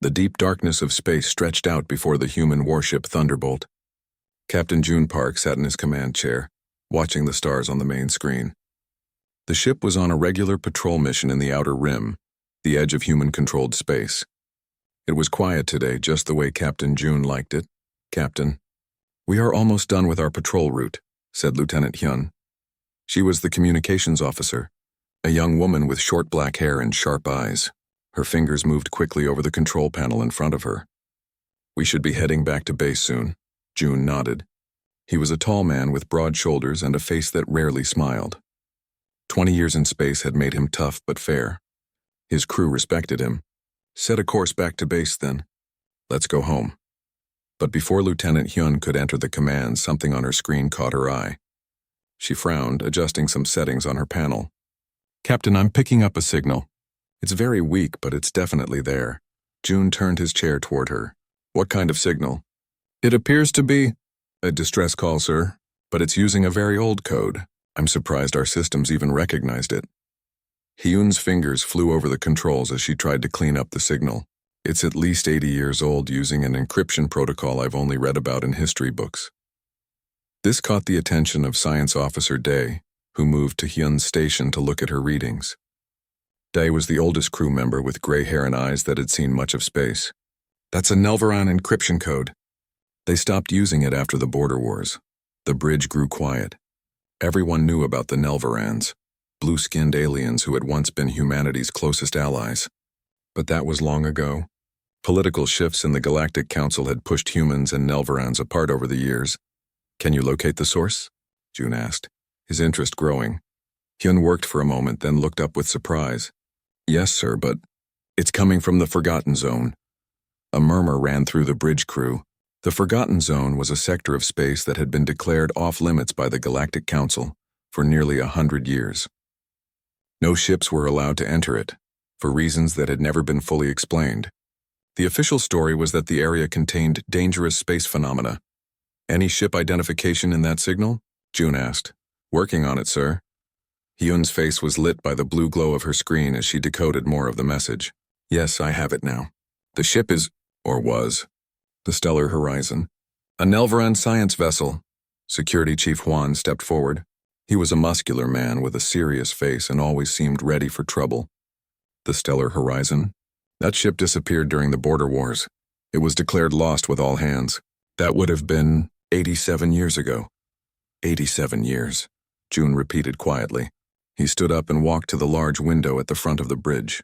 The deep darkness of space stretched out before the human warship Thunderbolt. Captain June Park sat in his command chair, watching the stars on the main screen. The ship was on a regular patrol mission in the outer rim, the edge of human-controlled space. It was quiet today, just the way Captain June liked it. "Captain, we are almost done with our patrol route," said Lieutenant Hyun. She was the communications officer, a young woman with short black hair and sharp eyes. Her fingers moved quickly over the control panel in front of her. "We should be heading back to base soon." June nodded. He was a tall man with broad shoulders and a face that rarely smiled. 20 years in space had made him tough but fair. His crew respected him. "Set a course back to base, then. Let's go home." But before Lieutenant Hyun could enter the command, something on her screen caught her eye. She frowned, adjusting some settings on her panel. "Captain, I'm picking up a signal. It's very weak, but it's definitely there." June turned his chair toward her. "What kind of signal?" "It appears to be a distress call, sir, but it's using a very old code. I'm surprised our systems even recognized it." Hyun's fingers flew over the controls as she tried to clean up the signal. "It's at least 80 years old, using an encryption protocol I've only read about in history books." This caught the attention of Science Officer Day, who moved to Hyun's station to look at her readings. Day was the oldest crew member with gray hair and eyes that had seen much of space. "That's a Nelvaran encryption code." They stopped using it after the border wars. The bridge grew quiet. Everyone knew about the Nelvarans, blue-skinned aliens who had once been humanity's closest allies. But that was long ago. Political shifts in the Galactic Council had pushed humans and Nelvarans apart over the years. "Can you locate the source?" June asked, his interest growing. Hyun worked for a moment, then looked up with surprise. "Yes, sir, but it's coming from the Forgotten Zone." A murmur ran through the bridge crew. The Forgotten Zone was a sector of space that had been declared off-limits by the Galactic Council for nearly 100 years. No ships were allowed to enter it, for reasons that had never been fully explained. The official story was that the area contained dangerous space phenomena. "Any ship identification in that signal?" June asked. "Working on it, sir." Hyun's face was lit by the blue glow of her screen as she decoded more of the message. "Yes, I have it now. The ship is, or was, the Stellar Horizon. A Nelvaran science vessel." Security Chief Hwan stepped forward. He was a muscular man with a serious face and always seemed ready for trouble. "The Stellar Horizon? That ship disappeared during the border wars. It was declared lost with all hands. That would have been 87 years ago." 87 years, June repeated quietly. He stood up and walked to the large window at the front of the bridge.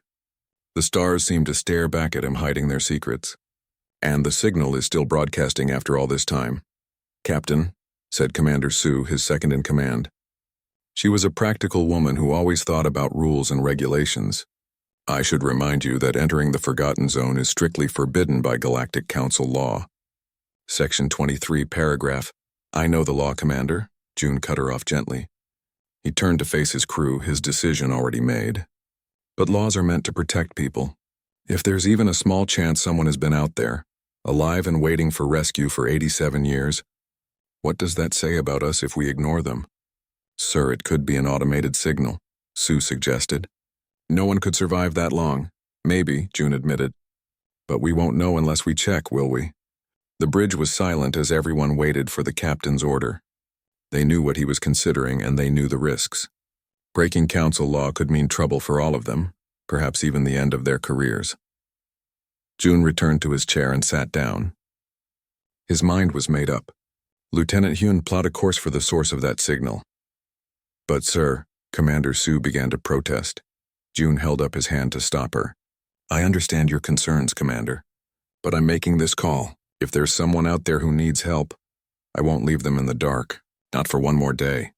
The stars seemed to stare back at him, hiding their secrets. "And the signal is still broadcasting after all this time." "Captain," said Commander Sue, his second-in-command. She was a practical woman who always thought about rules and regulations. "I should remind you that entering the Forgotten Zone is strictly forbidden by Galactic Council law." Section 23, paragraph, "I know the law, Commander," June cut her off gently. He turned to face his crew, his decision already made. "But laws are meant to protect people. If there's even a small chance someone has been out there, alive and waiting for rescue for 87 years, what does that say about us if we ignore them?" "Sir, it could be an automated signal," Sue suggested. "No one could survive that long." "Maybe," June admitted. "But we won't know unless we check, will we?" The bridge was silent as everyone waited for the captain's order. They knew what he was considering, and they knew the risks. Breaking council law could mean trouble for all of them, perhaps even the end of their careers. June returned to his chair and sat down. His mind was made up. Lieutenant Hyun plot a course for the source of that signal. "But sir," Commander Sue began to protest. June held up his hand to stop her. "I understand your concerns, Commander, but I'm making this call. If there's someone out there who needs help, I won't leave them in the dark. Not for one more day."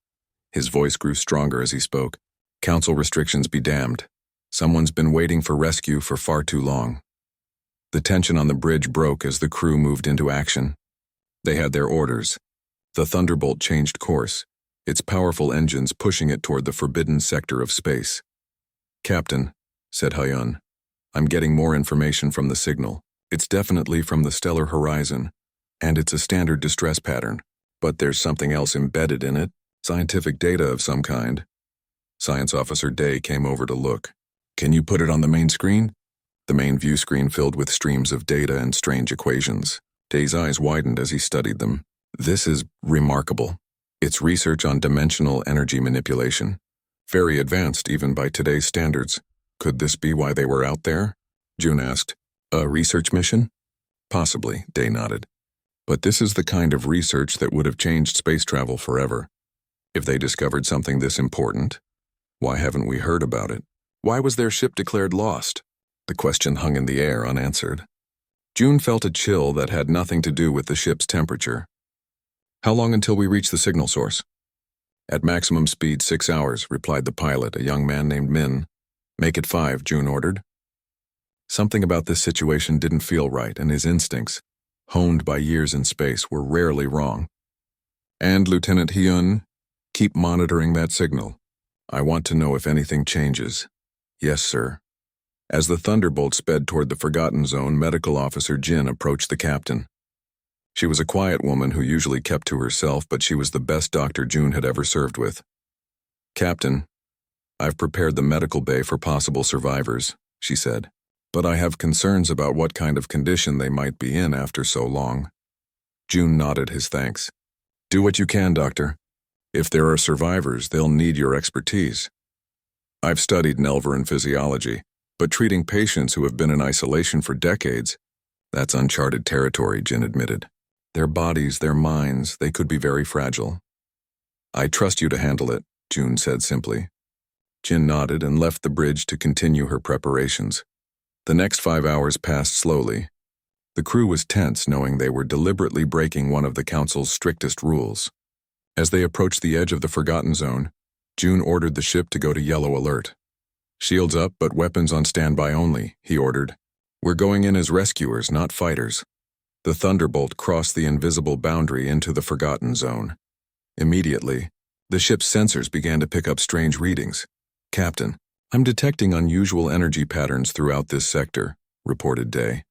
His voice grew stronger as he spoke. "Council restrictions be damned. Someone's been waiting for rescue for far too long." The tension on the bridge broke as the crew moved into action. They had their orders. The Thunderbolt changed course, its powerful engines pushing it toward the forbidden sector of space. "Captain," said Hyun, "I'm getting more information from the signal. It's definitely from the Stellar Horizon, and it's a standard distress pattern. But there's something else embedded in it, scientific data of some kind." Science Officer Day came over to look. "Can you put it on the main screen?" the main view screen filled with streams of data and strange equations. Day's eyes widened as he studied them. This is remarkable. It's research on dimensional energy manipulation. Very advanced even by today's standards. Could this be why they were out there? June asked. A research mission? Possibly, Day nodded. But this is the kind of research that would have changed space travel forever. If they discovered something this important, why haven't we heard about it? Why was their ship declared lost? The question hung in the air unanswered. June felt a chill that had nothing to do with the ship's temperature. How long until we reach the signal source? At maximum speed, 6 hours, replied the pilot, a young man named Min. Make it 5, June ordered. Something about this situation didn't feel right, and his instincts, honed by years in space, were rarely wrong. And, Lieutenant Hyun, keep monitoring that signal. I want to know if anything changes. Yes, sir. As the Thunderbolt sped toward the Forgotten Zone, Medical Officer Jin approached the captain. She was a quiet woman who usually kept to herself, but she was the best doctor June had ever served with. Captain, I've prepared the medical bay for possible survivors, she said. But I have concerns about what kind of condition they might be in after so long. June nodded his thanks. Do what you can, Doctor. If there are survivors, they'll need your expertise. I've studied Nelvaran physiology, but treating patients who have been in isolation for decades, that's uncharted territory, Jin admitted. Their bodies, their minds, they could be very fragile. I trust you to handle it, June said simply. Jin nodded and left the bridge to continue her preparations. The next 5 hours passed slowly. The crew was tense, knowing they were deliberately breaking one of the Council's strictest rules. As they approached the edge of the Forgotten Zone, June ordered the ship to go to yellow alert. Shields up, but weapons on standby only, he ordered. We're going in as rescuers, not fighters. The Thunderbolt crossed the invisible boundary into the Forgotten Zone. Immediately, the ship's sensors began to pick up strange readings. Captain, I'm detecting unusual energy patterns throughout this sector, reported Day.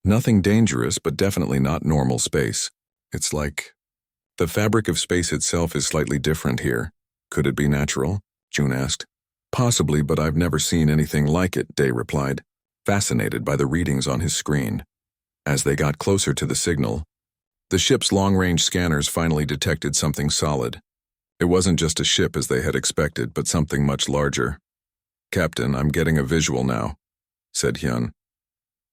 Nothing dangerous, but definitely not normal space. It's like the fabric of space itself is slightly different here. Could it be natural? June asked. Possibly, but I've never seen anything like it, Day replied, fascinated by the readings on his screen. As they got closer to the signal, the ship's long-range scanners finally detected something solid. It wasn't just a ship as they had expected, but something much larger. Captain, I'm getting a visual now, said Hyun.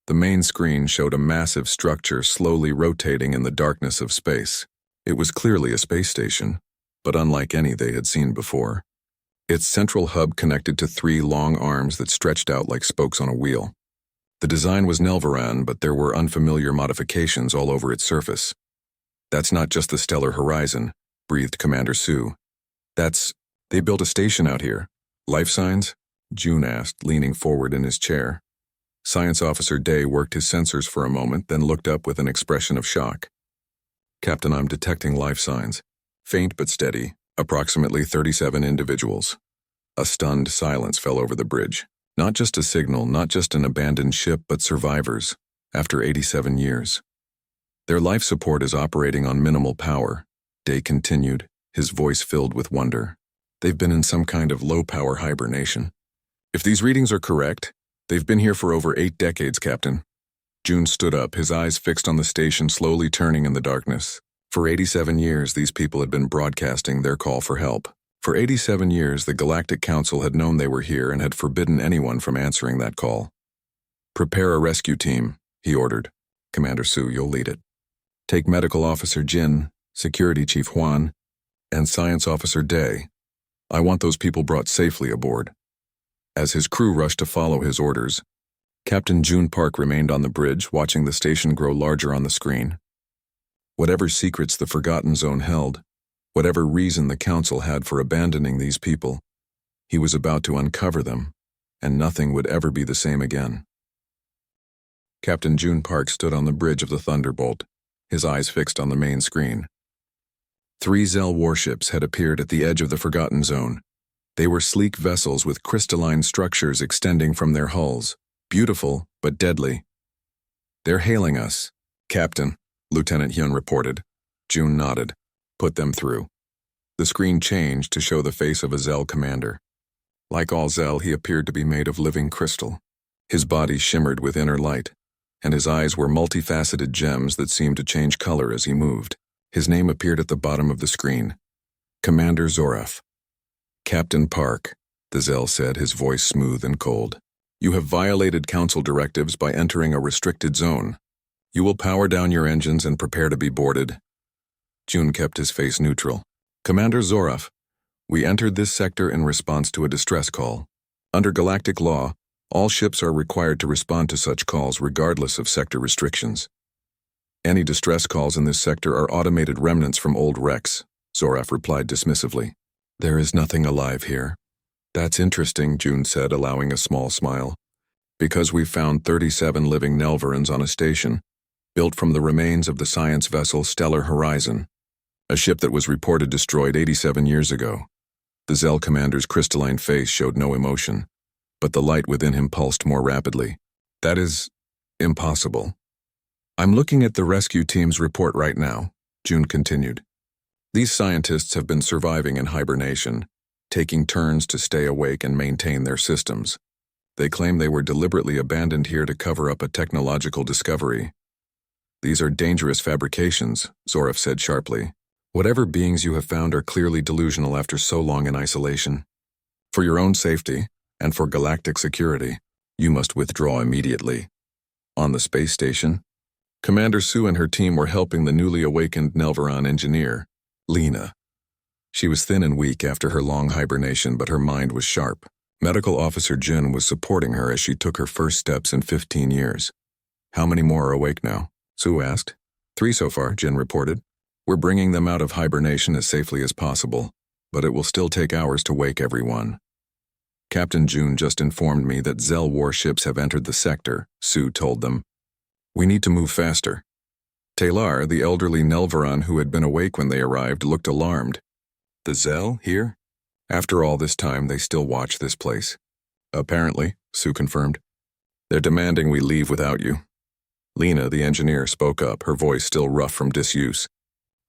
The main screen showed a massive structure slowly rotating in the darkness of space. It was clearly a space station, but unlike any they had seen before. Its central hub connected to 3 long arms that stretched out like spokes on a wheel. The design was Nelvaran, but there were unfamiliar modifications all over its surface. That's not just the stellar horizon, breathed Commander Sue. They built a station out here. Life signs? June asked, leaning forward in his chair. Science Officer Day worked his sensors for a moment, then looked up with an expression of shock. Captain, I'm detecting life signs. Faint but steady, approximately 37 individuals. A stunned silence fell over the bridge. Not just a signal, not just an abandoned ship, but survivors, after 87 years. Their life support is operating on minimal power, Day continued, his voice filled with wonder. They've been in some kind of low-power hibernation. If these readings are correct, they've been here for over 8 decades, Captain. June stood up, his eyes fixed on the station slowly turning in the darkness. For 87 years, these people had been broadcasting their call for help. For 87 years, the Galactic Council had known they were here and had forbidden anyone from answering that call. Prepare a rescue team, he ordered. Commander Sue, you'll lead it. Take Medical Officer Jin, Security Chief Hwan, and Science Officer Day. I want those people brought safely aboard. As his crew rushed to follow his orders, Captain June Park remained on the bridge, watching the station grow larger on the screen. Whatever secrets the Forgotten Zone held, whatever reason the Council had for abandoning these people, he was about to uncover them, and nothing would ever be the same again. Captain June Park stood on the bridge of the Thunderbolt, his eyes fixed on the main screen. 3 Zell warships had appeared at the edge of the Forgotten Zone. They were sleek vessels with crystalline structures extending from their hulls, beautiful but deadly. They're hailing us, Captain, Lieutenant Hyun reported. June nodded. Put them through. The screen changed to show the face of a Zell commander. Like all Zell, he appeared to be made of living crystal. His body shimmered with inner light, and his eyes were multifaceted gems that seemed to change color as he moved. His name appeared at the bottom of the screen. Commander Zoraf. Captain Park, the Zell said, his voice smooth and cold. You have violated Council directives by entering a restricted zone. You will power down your engines and prepare to be boarded. June kept his face neutral. Commander Zoraf, we entered this sector in response to a distress call. Under galactic law, all ships are required to respond to such calls regardless of sector restrictions. Any distress calls in this sector are automated remnants from old wrecks, Zoraf replied dismissively. There is nothing alive here. That's interesting, June said, allowing a small smile. Because we've found 37 living Nelvarans on a station, built from the remains of the science vessel Stellar Horizon, a ship that was reported destroyed 87 years ago. The Zell commander's crystalline face showed no emotion, but the light within him pulsed more rapidly. That is impossible. I'm looking at the rescue team's report right now, June continued. These scientists have been surviving in hibernation, taking turns to stay awake and maintain their systems. They claim they were deliberately abandoned here to cover up a technological discovery. These are dangerous fabrications, Zoraf said sharply. Whatever beings you have found are clearly delusional after so long in isolation. For your own safety, and for galactic security, you must withdraw immediately. On the space station, Commander Sue and her team were helping the newly awakened Nelvaran engineer, Lena. She was thin and weak after her long hibernation, but her mind was sharp. Medical Officer Jin was supporting her as she took her first steps in 15 years. How many more are awake now? Sue asked. 3 so far, Jin reported. We're bringing them out of hibernation as safely as possible, but it will still take hours to wake everyone. Captain June just informed me that Zell warships have entered the sector, Sue told them. We need to move faster. Talar, the elderly Nelvaran who had been awake when they arrived, looked alarmed. The Zell here? After all this time, they still watch this place. Apparently, Sue confirmed. They're demanding we leave without you. Lena, the engineer, spoke up, her voice still rough from disuse.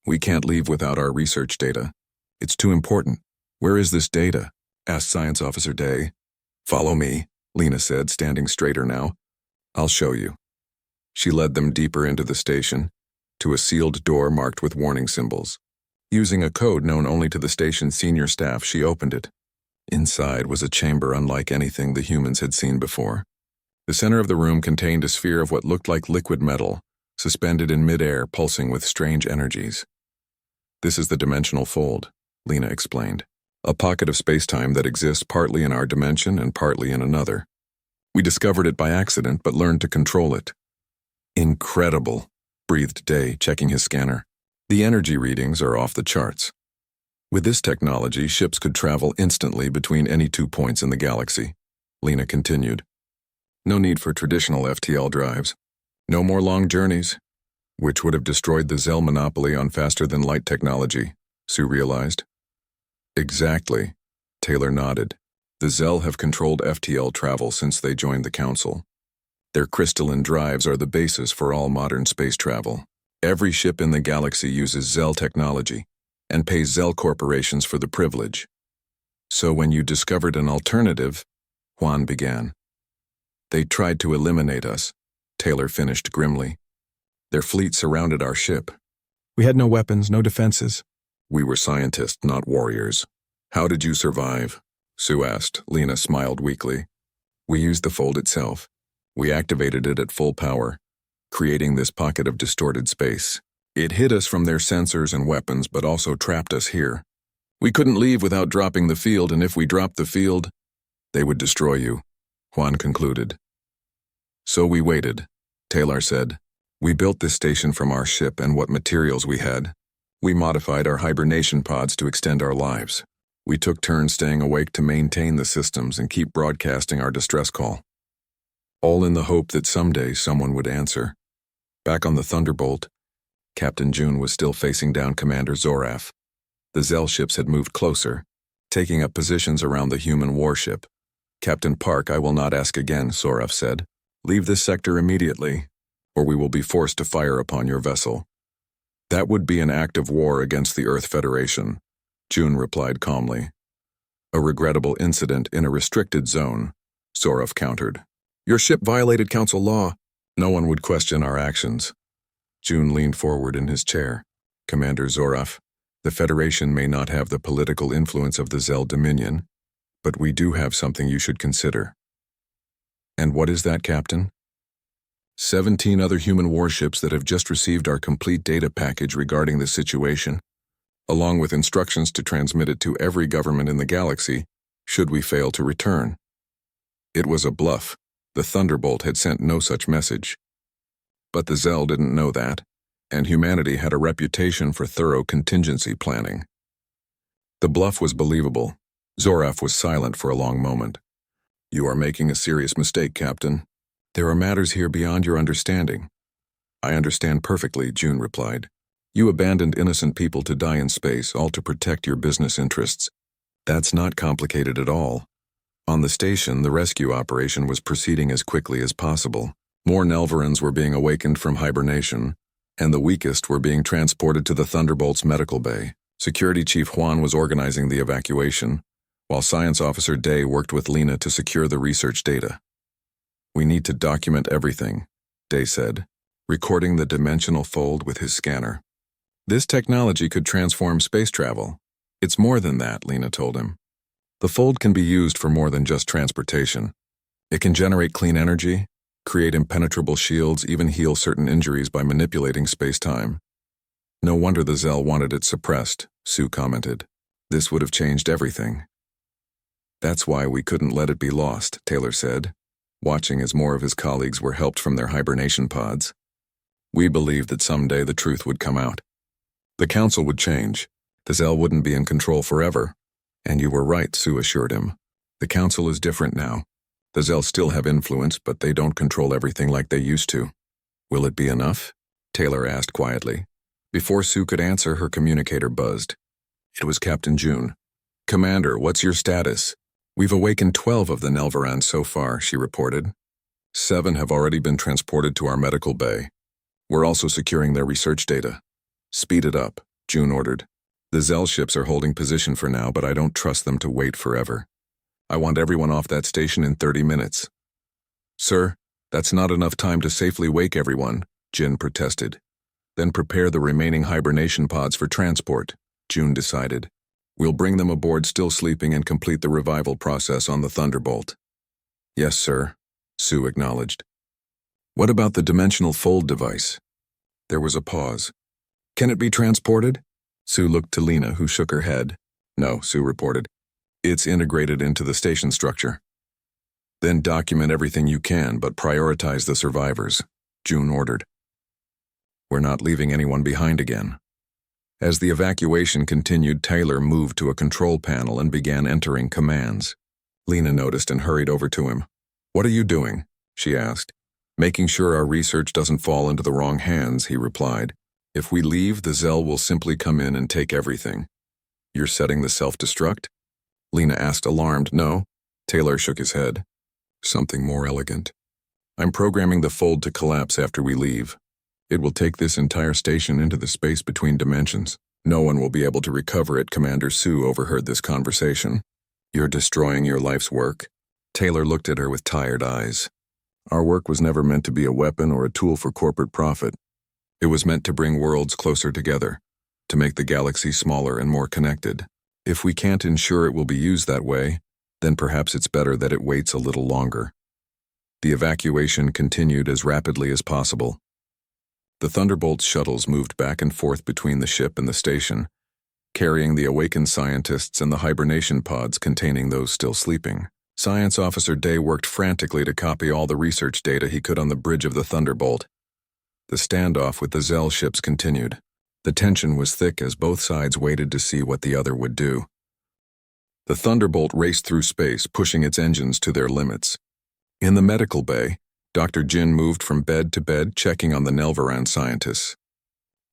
We can't leave without our research data. It's too important. Where is this data? Asked Science Officer Day. Follow me, Lena said, standing straighter now. I'll show you. She led them deeper into the station, to a sealed door marked with warning symbols. Using a code known only to the station's senior staff, she opened it. Inside was a chamber unlike anything the humans had seen before. The center of the room contained a sphere of what looked like liquid metal, suspended in midair, pulsing with strange energies. This is the dimensional fold, Lena explained. A pocket of space-time that exists partly in our dimension and partly in another. We discovered it by accident, but learned to control it. Incredible, breathed Day, checking his scanner. The energy readings are off the charts. With this technology, ships could travel instantly between any 2 points in the galaxy, Lena continued. No need for traditional FTL drives. No more long journeys, which would have destroyed the Zell monopoly on faster-than-light technology, Sue realized. Exactly, Taylor nodded. The Zell have controlled FTL travel since they joined the Council. Their crystalline drives are the basis for all modern space travel. Every ship in the galaxy uses Zell technology and pays Zell corporations for the privilege. So when you discovered an alternative, Juan began. They tried to eliminate us, Taylor finished grimly. Their fleet surrounded our ship. We had no weapons, no defenses. We were scientists, not warriors. How did you survive? Sue asked. Lena smiled weakly. We used the fold itself. We activated it at full power, creating this pocket of distorted space. It hid us from their sensors and weapons, but also trapped us here. We couldn't leave without dropping the field, and if we dropped the field, they would destroy you, Juan concluded. So we waited, Taylor said. We built this station from our ship and what materials we had. We modified our hibernation pods to extend our lives. We took turns staying awake to maintain the systems and keep broadcasting our distress call. All in the hope that someday someone would answer. Back on the Thunderbolt, Captain June was still facing down Commander Zoraf. The Zell ships had moved closer, taking up positions around the human warship. Captain Park, I will not ask again, Zoraf said. Leave this sector immediately, or we will be forced to fire upon your vessel. That would be an act of war against the Earth Federation, June replied calmly. A regrettable incident in a restricted zone, Zoraf countered. Your ship violated council law. No one would question our actions. June leaned forward in his chair. Commander Zoraf, the Federation may not have the political influence of the Zell Dominion, but we do have something you should consider. And what is that, Captain? 17 other human warships that have just received our complete data package regarding the situation, along with instructions to transmit it to every government in the galaxy, should we fail to return. It was a bluff. The Thunderbolt had sent no such message. But the Zell didn't know that, and humanity had a reputation for thorough contingency planning. The bluff was believable. Zoraf was silent for a long moment. You are making a serious mistake, Captain. There are matters here beyond your understanding. I understand perfectly, June replied. You abandoned innocent people to die in space, all to protect your business interests. That's not complicated at all. On the station, the rescue operation was proceeding as quickly as possible. More Nelvarans were being awakened from hibernation, and the weakest were being transported to the Thunderbolt's medical bay. Security Chief Juan was organizing the evacuation, while Science Officer Day worked with Lena to secure the research data. We need to document everything, Day said, recording the dimensional fold with his scanner. This technology could transform space travel. It's more than that, Lena told him. The fold can be used for more than just transportation. It can generate clean energy, create impenetrable shields, even heal certain injuries by manipulating space-time. No wonder the Zell wanted it suppressed, Sue commented. This would have changed everything. That's why we couldn't let it be lost, Taylor said, watching as more of his colleagues were helped from their hibernation pods. We believed that someday the truth would come out. The Council would change. The Zell wouldn't be in control forever. And you were right, Sue assured him. The Council is different now. The Zell still have influence, but they don't control everything like they used to. Will it be enough? Taylor asked quietly. Before Sue could answer, her communicator buzzed. It was Captain June. Commander, what's your status? We've awakened 12 of the Nelvarans so far, she reported. 7 have already been transported to our medical bay. We're also securing their research data. Speed it up, June ordered. The Zell ships are holding position for now, but I don't trust them to wait forever. I want everyone off that station in 30 minutes. Sir, that's not enough time to safely wake everyone, Jin protested. Then prepare the remaining hibernation pods for transport, June decided. We'll bring them aboard still sleeping and complete the revival process on the Thunderbolt. Yes, sir, Sue acknowledged. What about the dimensional fold device? There was a pause. Can it be transported? Sue looked to Lena, who shook her head. No, Sue reported. It's integrated into the station structure. Then document everything you can, but prioritize the survivors, June ordered. We're not leaving anyone behind again. As the evacuation continued, Taylor moved to a control panel and began entering commands. Lena noticed and hurried over to him. What are you doing? She asked. Making sure our research doesn't fall into the wrong hands, he replied. If we leave, the Zell will simply come in and take everything. You're setting the self-destruct? Lena asked, alarmed. No. Taylor shook his head. Something more elegant. I'm programming the fold to collapse after we leave. It will take this entire station into the space between dimensions. No one will be able to recover it. Commander Sue overheard this conversation. You're destroying your life's work? Taylor looked at her with tired eyes. Our work was never meant to be a weapon or a tool for corporate profit. It was meant to bring worlds closer together, to make the galaxy smaller and more connected. If we can't ensure it will be used that way, then perhaps it's better that it waits a little longer. The evacuation continued as rapidly as possible. The Thunderbolt's shuttles moved back and forth between the ship and the station, carrying the awakened scientists and the hibernation pods containing those still sleeping. Science Officer Day worked frantically to copy all the research data he could on the bridge of the Thunderbolt. The standoff with the Zell ships continued. The tension was thick as both sides waited to see what the other would do. The Thunderbolt raced through space, pushing its engines to their limits. In the medical bay, Dr. Jin moved from bed to bed, checking on the Nelvaran scientists.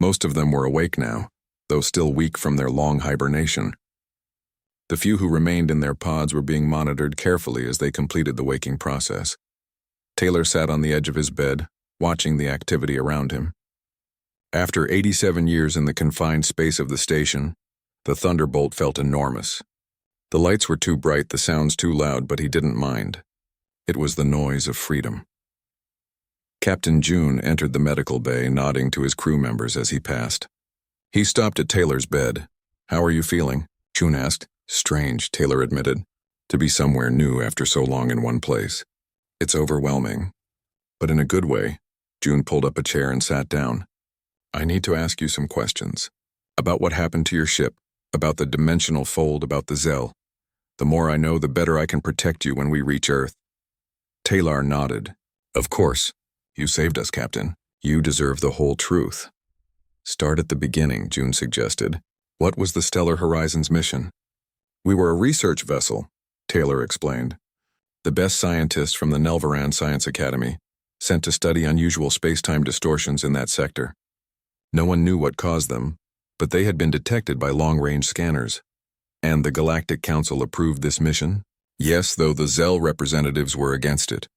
Most of them were awake now, though still weak from their long hibernation. The few who remained in their pods were being monitored carefully as they completed the waking process. Taylor sat on the edge of his bed, watching the activity around him. After 87 years in the confined space of the station, the Thunderbolt felt enormous. The lights were too bright, the sounds too loud, but he didn't mind. It was the noise of freedom. Captain June entered the medical bay, nodding to his crew members as he passed. He stopped at Taylor's bed. "How are you feeling?" June asked. "Strange," Taylor admitted, "to be somewhere new after so long in one place. It's overwhelming, but in a good way." June pulled up a chair and sat down. "I need to ask you some questions. About what happened to your ship, about the dimensional fold, about the Zell. The more I know, the better I can protect you when we reach Earth." Taylor nodded. "Of course. You saved us, Captain. You deserve the whole truth." "Start at the beginning," June suggested. "What was the Stellar Horizons mission?" "We were a research vessel," Taylor explained. "The best scientists from the Nelvaran Science Academy, sent to study unusual space-time distortions in that sector. No one knew what caused them, but they had been detected by long-range scanners. And the Galactic Council approved this mission? Yes, though the Zell representatives were against it.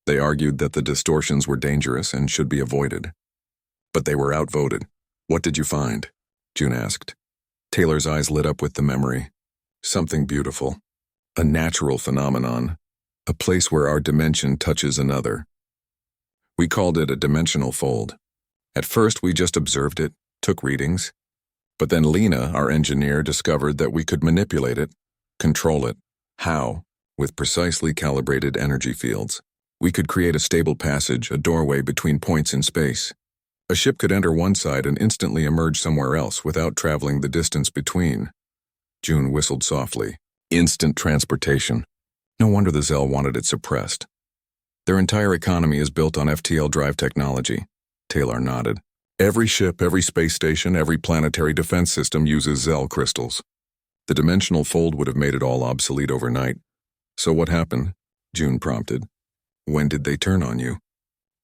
They argued that the distortions were dangerous and should be avoided. But they were outvoted. "What did you find?" June asked. Taylor's eyes lit up with the memory. "Something beautiful. A natural phenomenon. A place where our dimension touches another. We called it a dimensional fold. At first we just observed it, took readings. But then Lena, our engineer, discovered that we could manipulate it, control it. How? With precisely calibrated energy fields. We could create a stable passage, a doorway between points in space. A ship could enter one side and instantly emerge somewhere else without traveling the distance between." June whistled softly. "Instant transportation. No wonder the Zell wanted it suppressed. Their entire economy is built on FTL drive technology." Taylor nodded. "Every ship, every space station, every planetary defense system uses Zell crystals. The dimensional fold would have made it all obsolete overnight." "So what happened?" June prompted. "When did they turn on you?"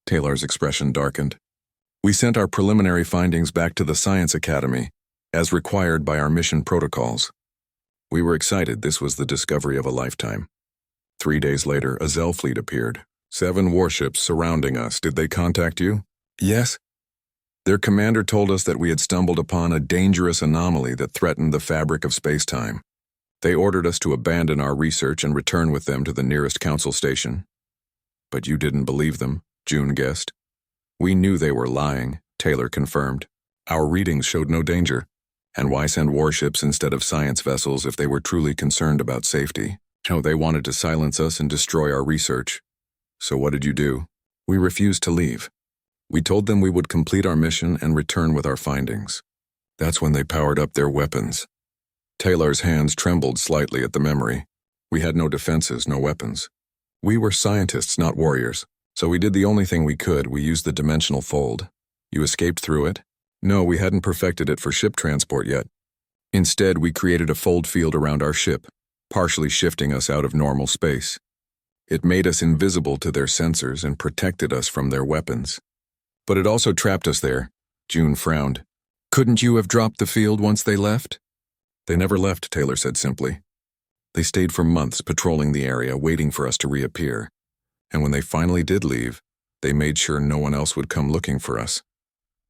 Taylor's expression darkened. "We sent our preliminary findings back to the Science Academy, as required by our mission protocols. We were excited. This was the discovery of a lifetime. 3 days later, a Zell fleet appeared. 7 warships surrounding us. Did they contact you?" "Yes." "Their commander told us that we had stumbled upon a dangerous anomaly that threatened the fabric of space-time. They ordered us to abandon our research and return with them to the nearest council station." "But you didn't believe them," June guessed. "We knew they were lying," Taylor confirmed. "Our readings showed no danger. And why send warships instead of science vessels if they were truly concerned about safety? No, they wanted to silence us and destroy our research. So what did you do?" "We refused to leave. We told them we would complete our mission and return with our findings. That's when they powered up their weapons." Taylor's hands trembled slightly at the memory. "We had no defenses, no weapons. We were scientists, not warriors. So we did the only thing we could. We used the dimensional fold." "You escaped through it?" "No, we hadn't perfected it for ship transport yet. Instead, we created a fold field around our ship, partially shifting us out of normal space. It made us invisible to their sensors and protected us from their weapons. But it also trapped us there." June frowned. "Couldn't you have dropped the field once they left?" "They never left," Taylor said simply. "They stayed for months patrolling the area, waiting for us to reappear. And when they finally did leave, they made sure no one else would come looking for us.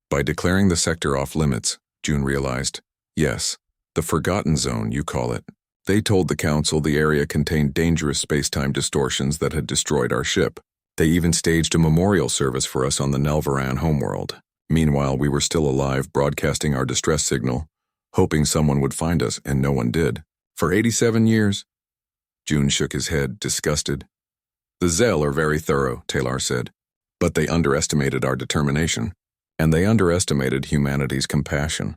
By declaring the sector off limits," June realized. "Yes, the Forgotten Zone, you call it. They told the Council the area contained dangerous space-time distortions that had destroyed our ship. They even staged a memorial service for us on the Nelvaran homeworld. Meanwhile, we were still alive, broadcasting our distress signal, hoping someone would find us, and no one did. For 87 years. June shook his head, disgusted. "The Zell are very thorough," Taylor said. "But they underestimated our determination, and they underestimated humanity's compassion."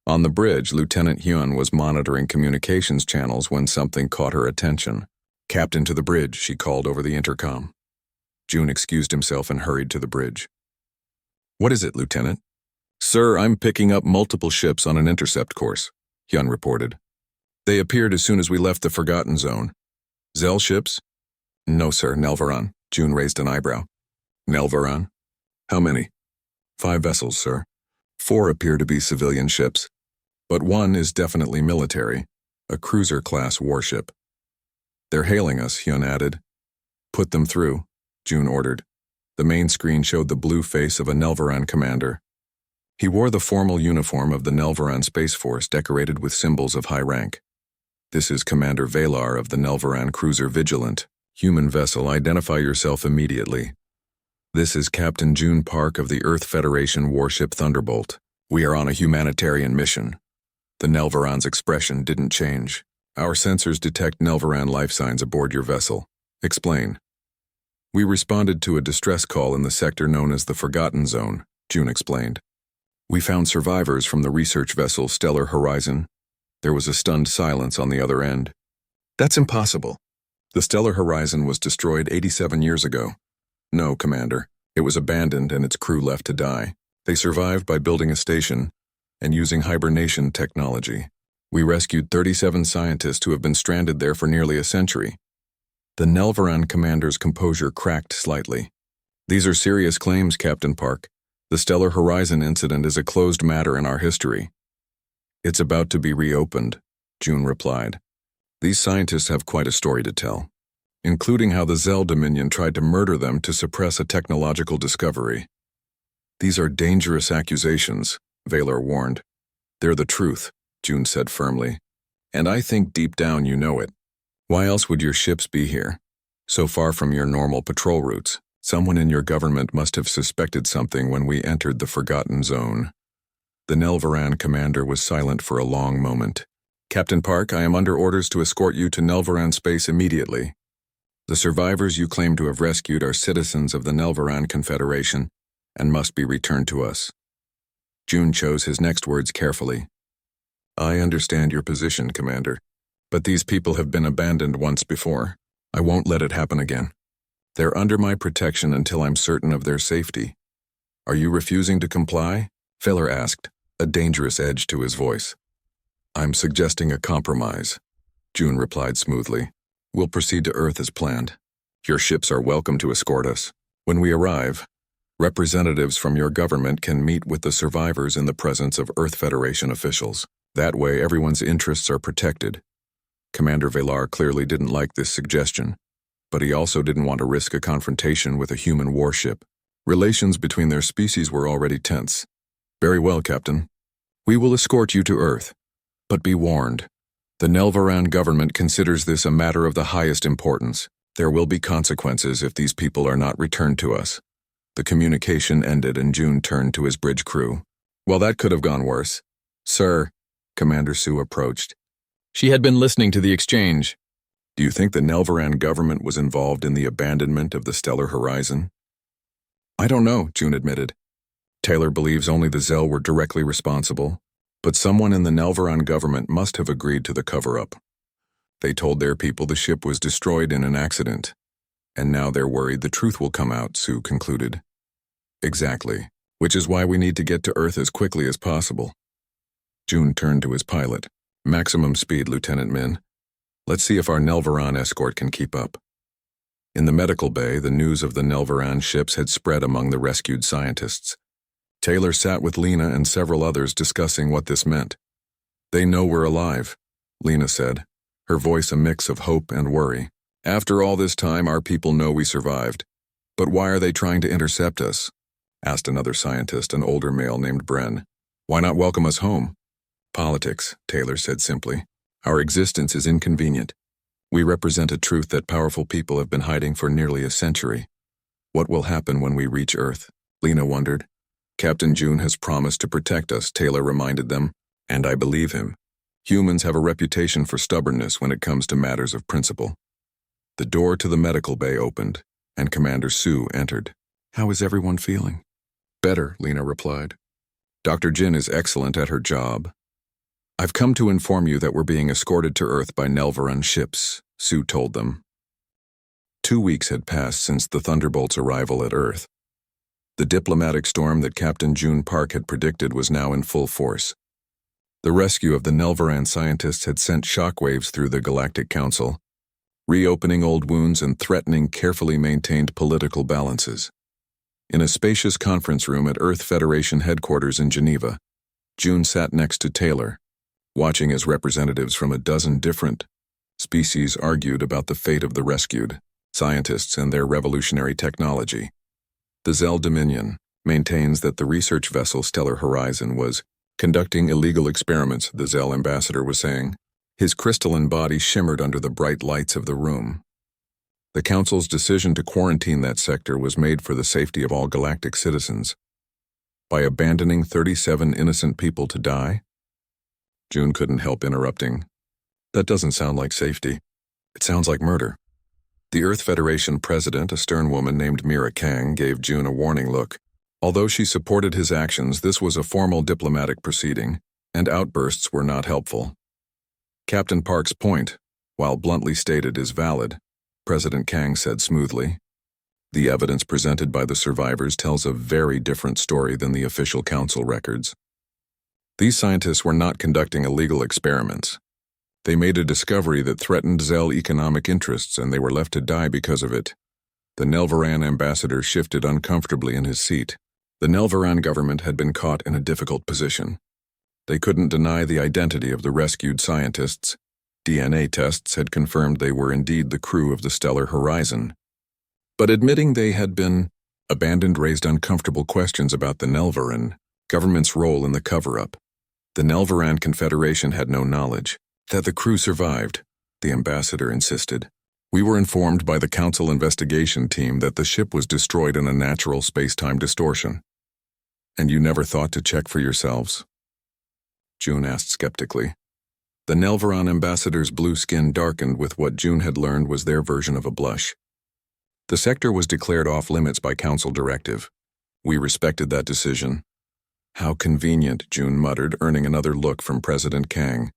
On the bridge, Lieutenant Hyun was monitoring communications channels when something caught her attention. "Captain, to the bridge," she called over the intercom. June excused himself and hurried to the bridge. "What is it, Lieutenant?" "Sir, I'm picking up multiple ships on an intercept course," Hyun reported. "They appeared as soon as we left the Forgotten Zone." "Zell ships?" "No, sir, Nelvaran." June raised an eyebrow. "Nelvaran? How many?" "5 vessels, sir. 4 appear to be civilian ships. But one is definitely military, a cruiser-class warship." "They're hailing us," Hyun added. "Put them through," June ordered. The main screen showed the blue face of a Nelvaran commander. He wore the formal uniform of the Nelvaran Space Force decorated with symbols of high rank. "This is Commander Valar of the Nelvaran cruiser Vigilant," Human vessel, identify yourself immediately. This is Captain June Park of the Earth Federation warship Thunderbolt. We are on a humanitarian mission. The Nelvaran's expression didn't change. Our sensors detect Nelvaran life signs aboard your vessel. Explain. We responded to a distress call in the sector known as the Forgotten Zone, June explained. We found survivors from the research vessel Stellar Horizon. There was a stunned silence on the other end. That's impossible. The Stellar Horizon was destroyed 87 years ago. No, Commander. It was abandoned and its crew left to die. They survived by building a station and using hibernation technology. We rescued 37 scientists who have been stranded there for nearly a century. The Nelvaran commander's composure cracked slightly. These are serious claims, Captain Park. The Stellar Horizon incident is a closed matter in our history. It's about to be reopened, June replied. These scientists have quite a story to tell, including how the Zell Dominion tried to murder them to suppress a technological discovery. These are dangerous accusations, Valor warned. They're the truth, June said firmly. And I think deep down you know it. Why else would your ships be here? So far from your normal patrol routes, someone in your government must have suspected something when we entered the Forgotten Zone. The Nelvaran commander was silent for a long moment. Captain Park, I am under orders to escort you to Nelvaran space immediately. The survivors you claim to have rescued are citizens of the Nelvaran Confederation and must be returned to us. June chose his next words carefully. I understand your position, Commander, but these people have been abandoned once before. I won't let it happen again. They're under my protection until I'm certain of their safety. Are you refusing to comply? Feller asked, a dangerous edge to his voice. I'm suggesting a compromise, June replied smoothly. We'll proceed to Earth as planned. Your ships are welcome to escort us. When we arrive, representatives from your government can meet with the survivors in the presence of Earth Federation officials. That way everyone's interests are protected. Commander Velar clearly didn't like this suggestion, but he also didn't want to risk a confrontation with a human warship. Relations between their species were already tense. Very well, Captain. We will escort you to Earth. But be warned, the Nelvaran government considers this a matter of the highest importance. There will be consequences if these people are not returned to us. The communication ended and June turned to his bridge crew. Well, that could have gone worse. Sir, Commander Sue approached. She had been listening to the exchange. Do you think the Nelvaran government was involved in the abandonment of the Stellar Horizon? I don't know, June admitted. Taylor believes only the Zell were directly responsible, but someone in the Nelvaran government must have agreed to the cover-up. They told their people the ship was destroyed in an accident, and now they're worried the truth will come out, Sue concluded. Exactly, which is why we need to get to Earth as quickly as possible. June turned to his pilot. Maximum speed, Lieutenant Min. Let's see if our Nelvaran escort can keep up. In the medical bay, the news of the Nelvaran ships had spread among the rescued scientists. Taylor sat with Lena and several others discussing what this meant. They know we're alive, Lena said, her voice a mix of hope and worry. After all this time, our people know we survived. But why are they trying to intercept us? Asked another scientist, an older male named Bren. Why not welcome us home? Politics, Taylor said simply. Our existence is inconvenient. We represent a truth that powerful people have been hiding for nearly a century. What will happen when we reach Earth? Lena wondered. Captain June has promised to protect us, Taylor reminded them, and I believe him. Humans have a reputation for stubbornness when it comes to matters of principle. The door to the medical bay opened, and Commander Sue entered. How is everyone feeling? Better, Lena replied. Dr. Jin is excellent at her job. I've come to inform you that we're being escorted to Earth by Nelvaran ships, Sue told them. 2 weeks had passed since the Thunderbolt's arrival at Earth. The diplomatic storm that Captain June Park had predicted was now in full force. The rescue of the Nelvaran scientists had sent shockwaves through the Galactic Council, reopening old wounds and threatening carefully maintained political balances. In a spacious conference room at Earth Federation headquarters in Geneva, June sat next to Taylor, watching as representatives from a dozen different species argued about the fate of the rescued scientists and their revolutionary technology. The Zell Dominion maintains that the research vessel Stellar Horizon was conducting illegal experiments, the Zell ambassador was saying. His crystalline body shimmered under the bright lights of the room. The Council's decision to quarantine that sector was made for the safety of all galactic citizens. By abandoning 37 innocent people to die? June couldn't help interrupting. That doesn't sound like safety. It sounds like murder. The Earth Federation president, a stern woman named Mira Kang, gave June a warning look. Although she supported his actions, this was a formal diplomatic proceeding, and outbursts were not helpful. Captain Park's point, while bluntly stated, is valid, President Kang said smoothly. The evidence presented by the survivors tells a very different story than the official council records. These scientists were not conducting illegal experiments. They made a discovery that threatened Zell economic interests, and they were left to die because of it. The Nelvaran ambassador shifted uncomfortably in his seat. The Nelvaran government had been caught in a difficult position. They couldn't deny the identity of the rescued scientists. DNA tests had confirmed they were indeed the crew of the Stellar Horizon. But admitting they had been abandoned raised uncomfortable questions about the Nelvaran government's role in the cover-up. The Nelvaran Confederation had no knowledge that the crew survived, the ambassador insisted. We were informed by the Council investigation team that the ship was destroyed in a natural space-time distortion. And you never thought to check for yourselves? June asked skeptically. The Nelvaran ambassador's blue skin darkened with what June had learned was their version of a blush. The sector was declared off-limits by Council directive. We respected that decision. How convenient, June muttered, earning another look from President Kang.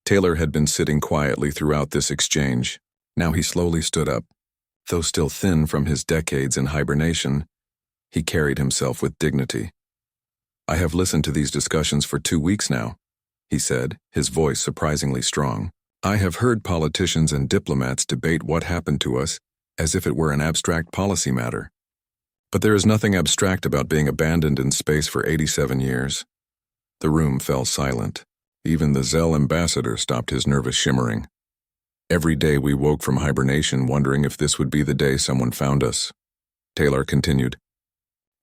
Taylor had been sitting quietly throughout this exchange. Now he slowly stood up. Though still thin from his decades in hibernation, he carried himself with dignity. I have listened to these discussions for 2 weeks now, he said, his voice surprisingly strong. I have heard politicians and diplomats debate what happened to us as if it were an abstract policy matter. But there is nothing abstract about being abandoned in space for 87 years. The room fell silent. Even the Zell ambassador stopped his nervous shimmering. Every day we woke from hibernation wondering if this would be the day someone found us. Taylor continued.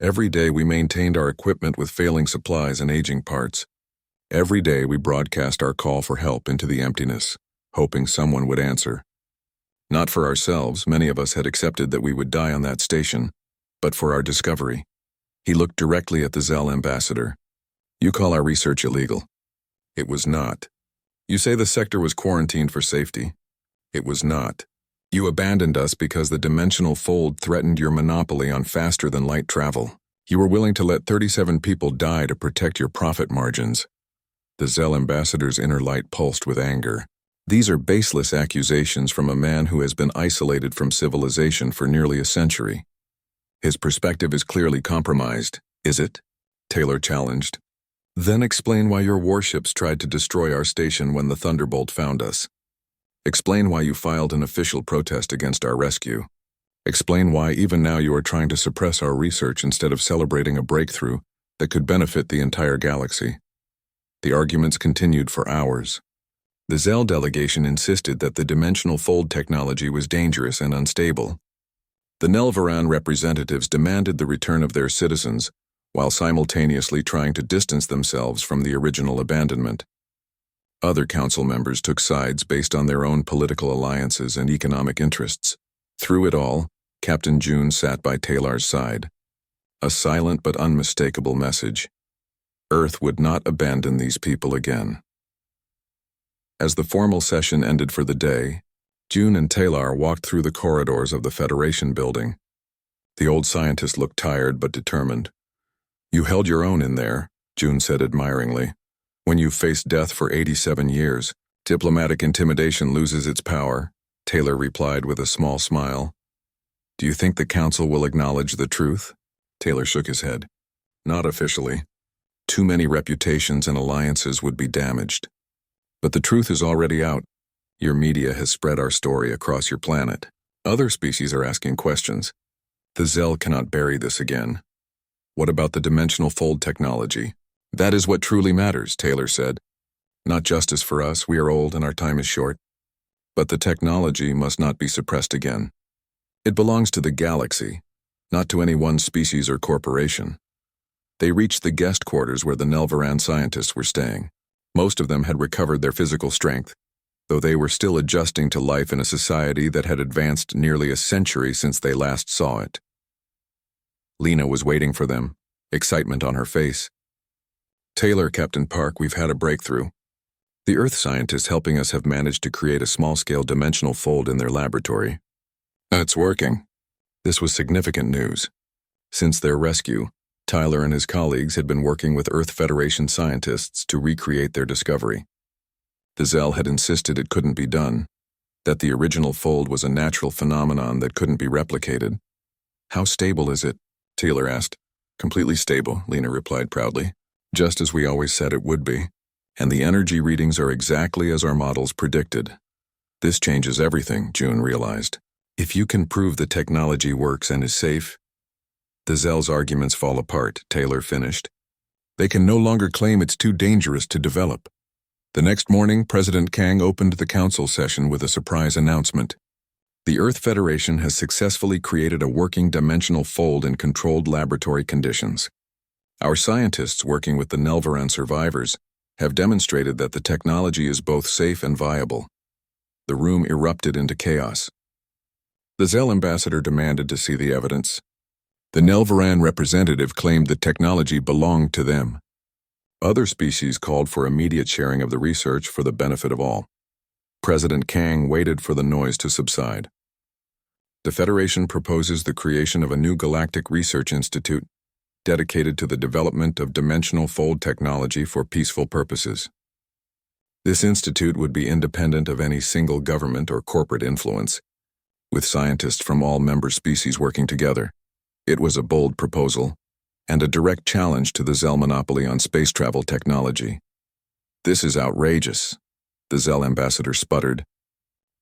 Every day we maintained our equipment with failing supplies and aging parts. Every day we broadcast our call for help into the emptiness, hoping someone would answer. Not for ourselves, many of us had accepted that we would die on that station, but for our discovery. He looked directly at the Zell ambassador. You call our research illegal. It was not. You say the sector was quarantined for safety. It was not. You abandoned us because the dimensional fold threatened your monopoly on faster-than-light travel. You were willing to let 37 people die to protect your profit margins. The Zell ambassador's inner light pulsed with anger. These are baseless accusations from a man who has been isolated from civilization for nearly a century. His perspective is clearly compromised, is it? Taylor challenged. Then explain why your warships tried to destroy our station when the Thunderbolt found us. Explain why you filed an official protest against our rescue. Explain why even now you are trying to suppress our research instead of celebrating a breakthrough that could benefit the entire galaxy. The arguments continued for hours. The Zell delegation insisted that the dimensional fold technology was dangerous and unstable. The Nelvaran representatives demanded the return of their citizens, while simultaneously trying to distance themselves from the original abandonment. Other council members took sides based on their own political alliances and economic interests. Through it all, Captain June sat by Taylor's side. A silent but unmistakable message. Earth would not abandon these people again. As the formal session ended for the day, June and Taylor walked through the corridors of the Federation building. The old scientist looked tired but determined. You held your own in there, June said admiringly. When you've faced death for 87 years, diplomatic intimidation loses its power, Taylor replied with a small smile. Do you think the Council will acknowledge the truth? Taylor shook his head. Not officially. Too many reputations and alliances would be damaged. But the truth is already out. Your media has spread our story across your planet. Other species are asking questions. The Zell cannot bury this again. What about the dimensional fold technology? That is what truly matters, Taylor said. Not justice for us, we are old and our time is short. But the technology must not be suppressed again. It belongs to the galaxy, not to any one species or corporation. They reached the guest quarters where the Nelvaran scientists were staying. Most of them had recovered their physical strength. though they were still adjusting to life in a society that had advanced nearly a century since they last saw it. Lena was waiting for them, excitement on her face. "Taylor, Captain Park, we've had a breakthrough. The Earth scientists helping us have managed to create a small-scale dimensional fold in their laboratory. It's working." This was significant news. Since their rescue, Tyler and his colleagues had been working with Earth Federation scientists to recreate their discovery. The Zell had insisted it couldn't be done, that the original fold was a natural phenomenon that couldn't be replicated. "How stable is it?" Taylor asked. "Completely stable," Lena replied proudly. "Just as we always said it would be. And the energy readings are exactly as our models predicted." "This changes everything," June realized. "If you can prove the technology works and is safe—" "The Zell's arguments fall apart," Taylor finished. "They can no longer claim it's too dangerous to develop." The next morning, President Kang opened the council session with a surprise announcement. The Earth Federation has successfully created a working dimensional fold in controlled laboratory conditions. Our scientists working with the Nelvaran survivors have demonstrated that the technology is both safe and viable. The room erupted into chaos. The Zell ambassador demanded to see the evidence. The Nelvaran representative claimed the technology belonged to them. Other species called for immediate sharing of the research for the benefit of all. President Kang waited for the noise to subside. "The Federation proposes the creation of a new galactic research institute dedicated to the development of dimensional fold technology for peaceful purposes. This institute would be independent of any single government or corporate influence, with scientists from all member species working together. It was a bold proposal, and a direct challenge to the Zell monopoly on space travel technology. "This is outrageous," the Zell ambassador sputtered.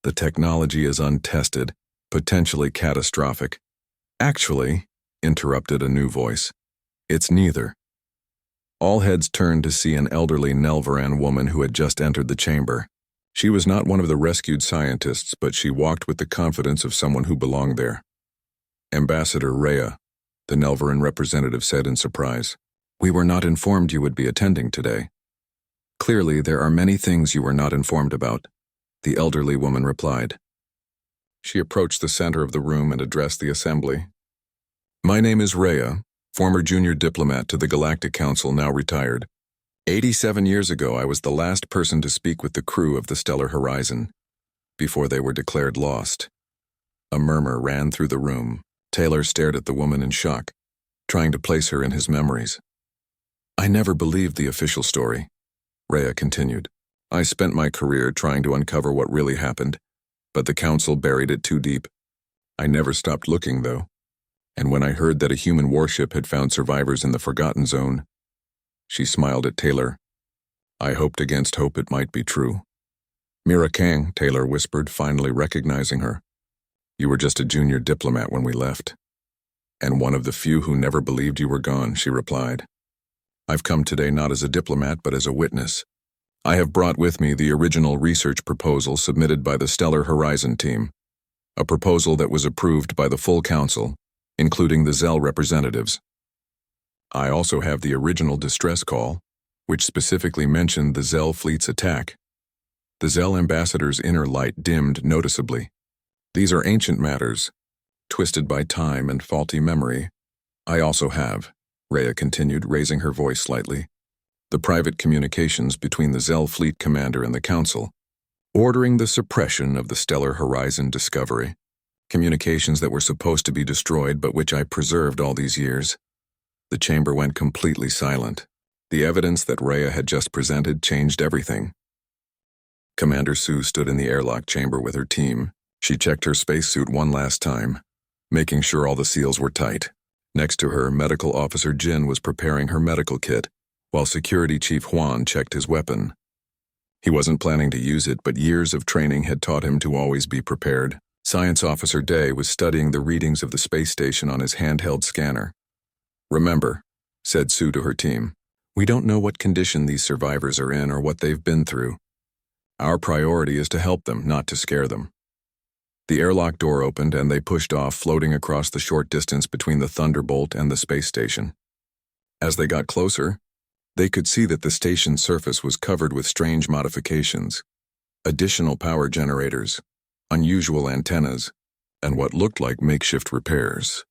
"The technology is untested, potentially catastrophic." "Actually," interrupted a new voice, "it's neither." All heads turned to see an elderly Nelvaran woman who had just entered the chamber. She was not one of the rescued scientists, but she walked with the confidence of someone who belonged there. "Ambassador Rhea," the Nelvaran representative said in surprise. "We were not informed you would be attending today." "Clearly, there are many things you were not informed about," the elderly woman replied. She approached the center of the room and addressed the assembly. "My name is Rhea, former junior diplomat to the Galactic Council, now retired. 87 years ago, I was the last person to speak with the crew of the Stellar Horizon, before they were declared lost." A murmur ran through the room. Taylor stared at the woman in shock, trying to place her in his memories. "I never believed the official story," Rhea continued. "I spent my career trying to uncover what really happened, but the Council buried it too deep. I never stopped looking, though. And when I heard that a human warship had found survivors in the Forgotten Zone," she smiled at Taylor, "I hoped against hope it might be true." "Mira Kang," Taylor whispered, finally recognizing her. "You were just a junior diplomat when we left." "And one of the few who never believed you were gone," she replied. "I've come today not as a diplomat but as a witness. I have brought with me the original research proposal submitted by the Stellar Horizon team, a proposal that was approved by the full council, including the Zell representatives. I also have the original distress call, which specifically mentioned the Zell fleet's attack." The Zell ambassador's inner light dimmed noticeably. "These are ancient matters, twisted by time and faulty memory. I also have," Rhea continued, raising her voice slightly, "the private communications between the Zell fleet commander and the Council, ordering the suppression of the Stellar Horizon discovery. Communications that were supposed to be destroyed but which I preserved all these years." The chamber went completely silent. The evidence that Rhea had just presented changed everything. Commander Sue stood in the airlock chamber with her team. She checked her spacesuit one last time, making sure all the seals were tight. Next to her, Medical Officer Jin was preparing her medical kit, while Security Chief Huan checked his weapon. He wasn't planning to use it, but years of training had taught him to always be prepared. Science Officer Day was studying the readings of the space station on his handheld scanner. "Remember," said Sue to her team, "we don't know what condition these survivors are in or what they've been through. Our priority is to help them, not to scare them." The airlock door opened and they pushed off, floating across the short distance between the Thunderbolt and the space station. As they got closer, they could see that the station's surface was covered with strange modifications. additional power generators, unusual antennas, and what looked like makeshift repairs.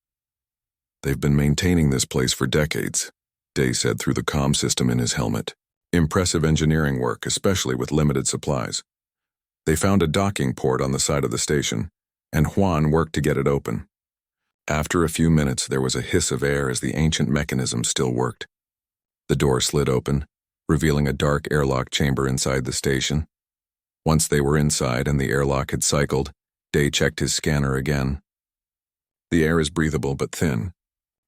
They've been maintaining this place for decades, Day said through the comm system in his helmet. Impressive engineering work, especially with limited supplies. They found a docking port on the side of the station, and Juan worked to get it open. After a few minutes, there was a hiss of air as the ancient mechanism still worked. The door slid open, revealing a dark airlock chamber inside the station. Once they were inside and the airlock had cycled, Day checked his scanner again. The air is breathable but thin.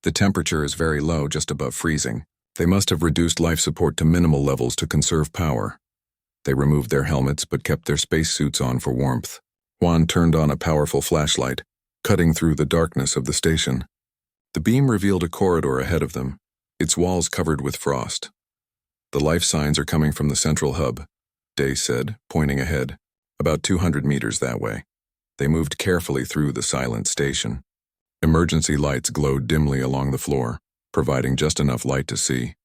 The temperature is very low, just above freezing. They must have reduced life support to minimal levels to conserve power. They removed their helmets but kept their spacesuits on for warmth. Juan turned on a powerful flashlight, cutting through the darkness of the station. The beam revealed a corridor ahead of them, its walls covered with frost. The life signs are coming from the central hub, Day said, pointing ahead, about 200 meters that way. They moved carefully through the silent station. Emergency lights glowed dimly along the floor, providing just enough light to see.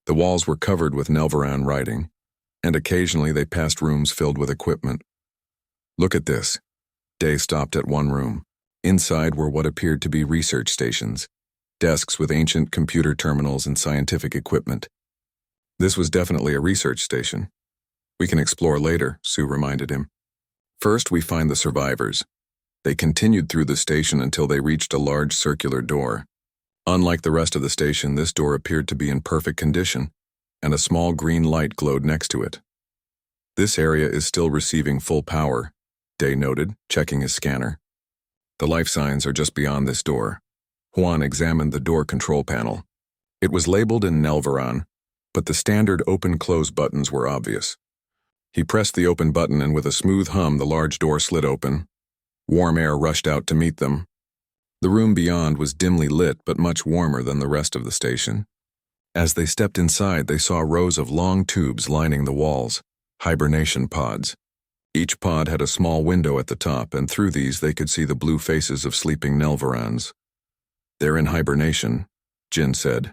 The walls were covered with Nelvaran writing, and occasionally they passed rooms filled with equipment. Look at this. Day stopped at one room. Inside were what appeared to be research stations, desks with ancient computer terminals and scientific equipment. This was definitely a research station. We can explore later, Sue reminded him. First, we find the survivors. They continued through the station until they reached a large circular door. Unlike the rest of the station, this door appeared to be in perfect condition, and a small green light glowed next to it. This area is still receiving full power, Day noted, checking his scanner. The life signs are just beyond this door. Juan examined the door control panel. It was labeled in Nelvaran, but the standard open-close buttons were obvious. He pressed the open button and with a smooth hum the large door slid open. Warm air rushed out to meet them. The room beyond was dimly lit but much warmer than the rest of the station. As they stepped inside, they saw rows of long tubes lining the walls, hibernation pods. Each pod had a small window at the top, and through these they could see the blue faces of sleeping Nelvarans. They're in hibernation, Jin said,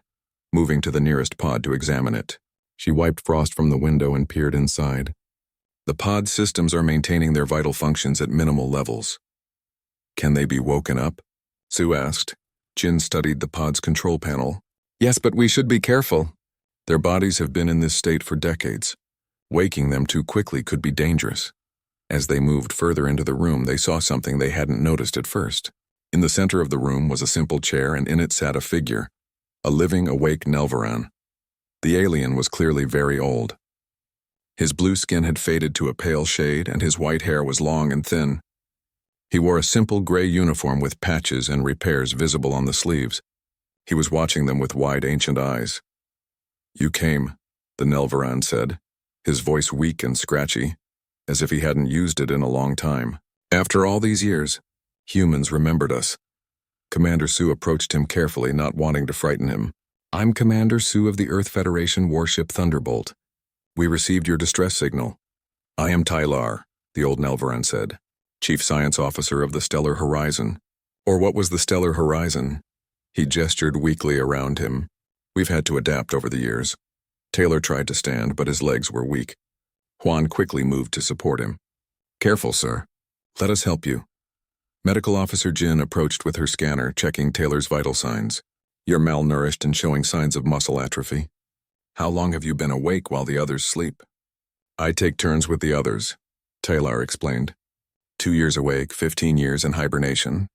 moving to the nearest pod to examine it. She wiped frost from the window and peered inside. The pod systems are maintaining their vital functions at minimal levels. Can they be woken up? Sue asked. Jin studied the pod's control panel. Yes, but we should be careful. Their bodies have been in this state for decades. Waking them too quickly could be dangerous. As they moved further into the room, they saw something they hadn't noticed at first. In the center of the room was a simple chair, and in it sat a figure, a living, awake Nelvaran. The alien was clearly very old. His blue skin had faded to a pale shade, and his white hair was long and thin. He wore a simple gray uniform with patches and repairs visible on the sleeves. He was watching them with wide, ancient eyes. You came, the Nelvaran said, his voice weak and scratchy, as if he hadn't used it in a long time. After all these years, humans remembered us. Commander Sue approached him carefully, not wanting to frighten him. I'm Commander Sue of the Earth Federation warship Thunderbolt. We received your distress signal. I am Tylar, the old Nelvaran said, Chief Science Officer of the Stellar Horizon. Or what was the Stellar Horizon? He gestured weakly around him. We've had to adapt over the years. Taylor tried to stand, but his legs were weak. Juan quickly moved to support him. Careful, sir. Let us help you. Medical Officer Jin approached with her scanner, checking Taylor's vital signs. You're malnourished and showing signs of muscle atrophy. How long have you been awake while the others sleep? I take turns with the others, Taylor explained. 2 years awake, 15 years in hibernation.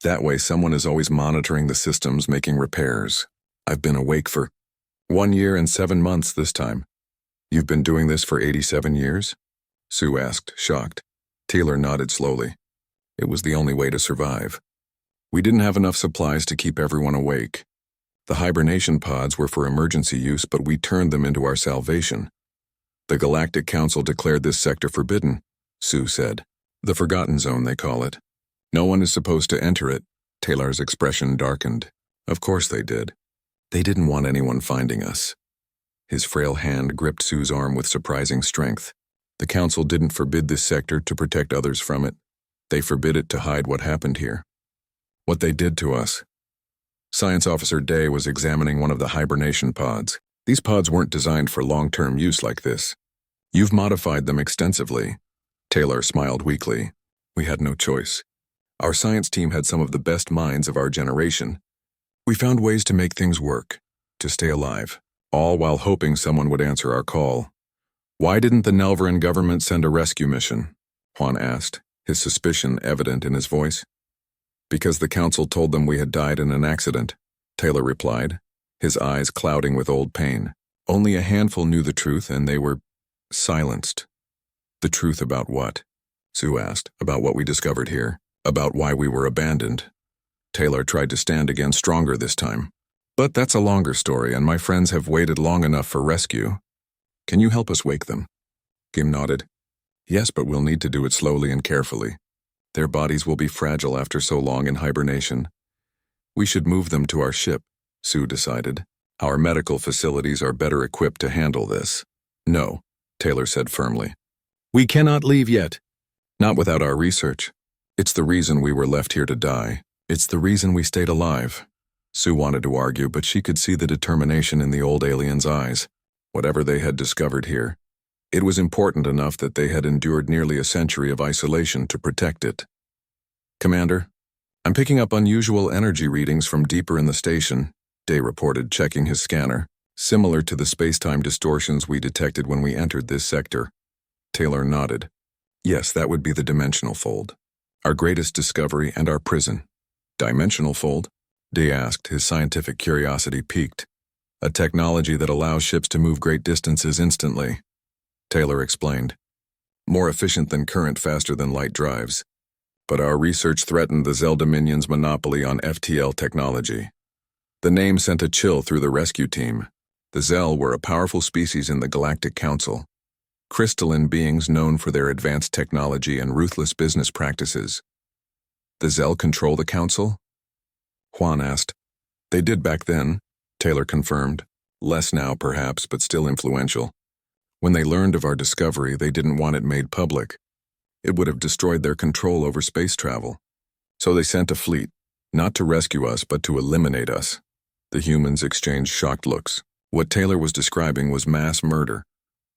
That way someone is always monitoring the systems, making repairs. I've been awake for 1 year and 7 months this time. You've been doing this for 87 years? Sue asked, shocked. Taylor nodded slowly. It was the only way to survive. We didn't have enough supplies to keep everyone awake. The hibernation pods were for emergency use, but we turned them into our salvation. The Galactic Council declared this sector forbidden, Sue said. The Forgotten Zone, they call it. No one is supposed to enter it. Taylor's expression darkened. Of course they did. They didn't want anyone finding us. His frail hand gripped Sue's arm with surprising strength. The Council didn't forbid this sector to protect others from it. They forbid it to hide what happened here. What they did to us. Science Officer Day was examining one of the hibernation pods. These pods weren't designed for long-term use like this. You've modified them extensively, Taylor smiled weakly. We had no choice. Our science team had some of the best minds of our generation. We found ways to make things work, to stay alive, all while hoping someone would answer our call. Why didn't the Nelvaran government send a rescue mission? Juan asked, his suspicion evident in his voice. Because the council told them we had died in an accident, Taylor replied, his eyes clouding with old pain. Only a handful knew the truth, and they were silenced. The truth about what? Sue asked. About what we discovered here. About why we were abandoned. Taylor tried to stand again stronger this time. But that's a longer story, and my friends have waited long enough for rescue. Can you help us wake them? Kim nodded. Yes, but we'll need to do it slowly and carefully. Their bodies will be fragile after so long in hibernation. We should move them to our ship, Sue decided. Our medical facilities are better equipped to handle this. No, Taylor said firmly. We cannot leave yet. Not without our research. It's the reason we were left here to die. It's the reason we stayed alive. Sue wanted to argue, but she could see the determination in the old alien's eyes. Whatever they had discovered here, it was important enough that they had endured nearly a century of isolation to protect it. Commander, I'm picking up unusual energy readings from deeper in the station, Day reported, checking his scanner, similar to the space-time distortions we detected when we entered this sector. Taylor nodded. Yes, that would be the dimensional fold. Our greatest discovery and our prison. Dimensional fold? Day asked, his scientific curiosity piqued. A technology that allows ships to move great distances instantly. Taylor explained. More efficient than current, faster than light drives. But our research threatened the Zell Dominion's monopoly on FTL technology. The name sent a chill through the rescue team. The Zell were a powerful species in the Galactic Council. Crystalline beings known for their advanced technology and ruthless business practices. The Zell control the Council? Juan asked. They did back then, Taylor confirmed. Less now, perhaps, but still influential. When they learned of our discovery, they didn't want it made public. It would have destroyed their control over space travel. So they sent a fleet, not to rescue us, but to eliminate us. The humans exchanged shocked looks. What Taylor was describing was mass murder,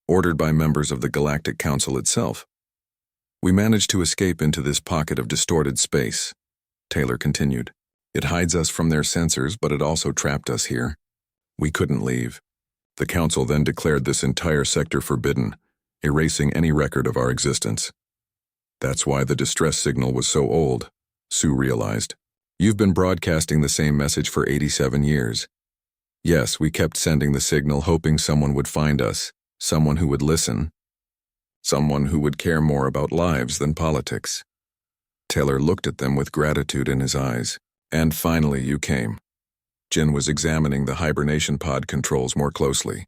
ordered by members of the Galactic Council itself. We managed to escape into this pocket of distorted space, Taylor continued. It hides us from their sensors, but it also trapped us here. We couldn't leave. The Council then declared this entire sector forbidden, erasing any record of our existence. That's why the distress signal was so old, Sue realized. You've been broadcasting the same message for 87 years. Yes, we kept sending the signal, hoping someone would find us, someone who would listen, someone who would care more about lives than politics. Taylor looked at them with gratitude in his eyes. And finally you came. Jin was examining the hibernation pod controls more closely.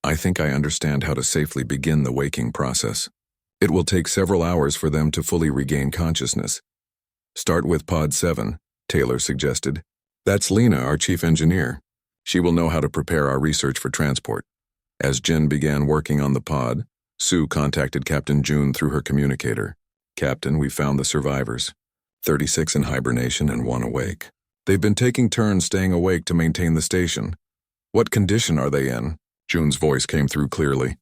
I think I understand how to safely begin the waking process. It will take several hours for them to fully regain consciousness. Start with Pod 7, Taylor suggested. That's Lena, our chief engineer. She will know how to prepare our research for transport. As Jin began working on the pod, Sue contacted Captain June through her communicator. Captain, we found the survivors. 36 in hibernation and 1 awake. They've been taking turns staying awake to maintain the station. What condition are they in? June's voice came through clearly.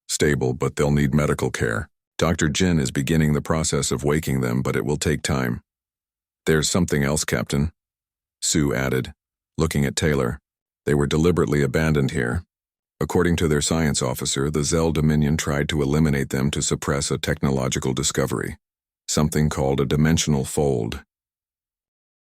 Stable, but they'll need medical care. Dr. Jin is beginning the process of waking them, but it will take time. There's something else, Captain, Sue added, looking at Taylor. They were deliberately abandoned here. According to their science officer, the Zell Dominion tried to eliminate them to suppress a technological discovery. Something called a dimensional fold.